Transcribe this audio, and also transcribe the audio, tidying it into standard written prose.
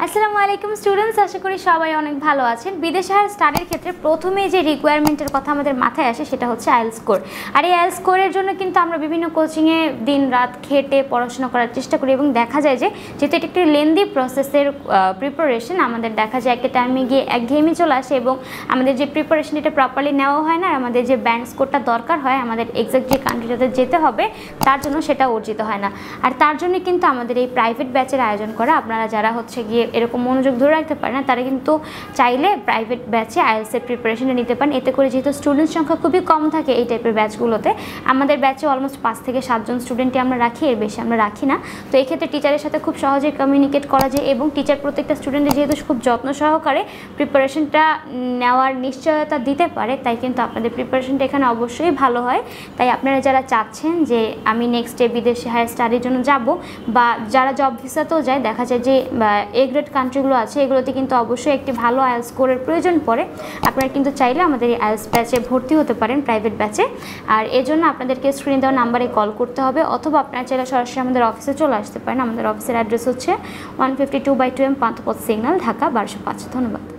আসসালামু আলাইকুম স্টুডেন্টস, আশা করি সবাই অনেক ভালো আছেন। বিদেশে হায়ার স্টাডির ক্ষেত্রে প্রথমে যে রিকোয়ারমেন্টের কথা আমাদের মাথায় আসে সেটা হচ্ছে আইএলটিএস স্কোর। আর এই আইএলটিএস স্কোরের জন্য কিন্তু আমরা বিভিন্ন কোচিংয়ে দিন রাত খেটে পড়াশোনা করার চেষ্টা করি এবং দেখা যায় যে যেহেতু এটা একটি লেন্দি প্রসেসের প্রিপারেশন, আমাদের দেখা যায় একটা টাইমে গিয়ে একঘেয়েমি চলে আসে এবং আমাদের যে প্রিপারেশন এটা প্রপারলি নেওয়া হয় না। আর আমাদের যে ব্যান্ড স্কোরটা দরকার হয় আমাদের এক্সাক্ট যে কান্ট্রিটাতে যেতে হবে তার জন্য সেটা অর্জিত হয় না। আর তার জন্য কিন্তু আমাদের এই প্রাইভেট ব্যাচের আয়োজন করা। আপনারা যারা হচ্ছে গিয়ে এরকম মনোযোগ ধরে রাখতে পারে না তারা কিন্তু চাইলে প্রাইভেট ব্যাচে আইএলটিএসের প্রিপারেশনটা নিতে পারেন। এতে করে যেহেতু স্টুডেন্ট সংখ্যা খুবই কম থাকে এই টাইপের ব্যাচগুলোতে, আমাদের ব্যাচে অলমোস্ট 5 থেকে 7 জন স্টুডেন্টই আমরা রাখি, এর বেশি আমরা রাখি না। তো এই ক্ষেত্রে টিচারের সাথে খুব সহজেই কমিউনিকেট করা যায় এবং টিচার প্রত্যেকটা স্টুডেন্টের যেহেতু খুব যত্ন সহকারে প্রিপারেশনটা নেওয়ার নিশ্চয়তা দিতে পারে, তাই কিন্তু আপনাদের প্রিপারেশনটা এখানে অবশ্যই ভালো হয়। তাই আপনারা যারা চাচ্ছেন যে আমি নেক্সট ডে বিদেশে হায়ার স্টাডির জন্য যাব, বা যারা জব ভিসাতেও যায়, দেখা যায় যে এ গ্রেড কান্ট্রিগুলো আছে এগুলোতে কিন্তু অবশ্যই একটি ভালো আইএলটিএস স্কোরের প্রয়োজন পড়ে। আপনারা কিন্তু চাইলে আমাদের এই আইএলটিএস ব্যাচে ভর্তি হতে পারেন প্রাইভেট ব্যাচে। আর এজন্য আপনাদেরকে স্ক্রিনে দেওয়া নাম্বারে কল করতে হবে, অথবা আপনারা চাইলে সরাসরি আমাদের অফিসে চলে আসতে পারেন। আমাদের অফিসের অ্যাড্রেস হচ্ছে 152/2M পান্থপথ সিগন্যাল, ঢাকা 1205। ধন্যবাদ।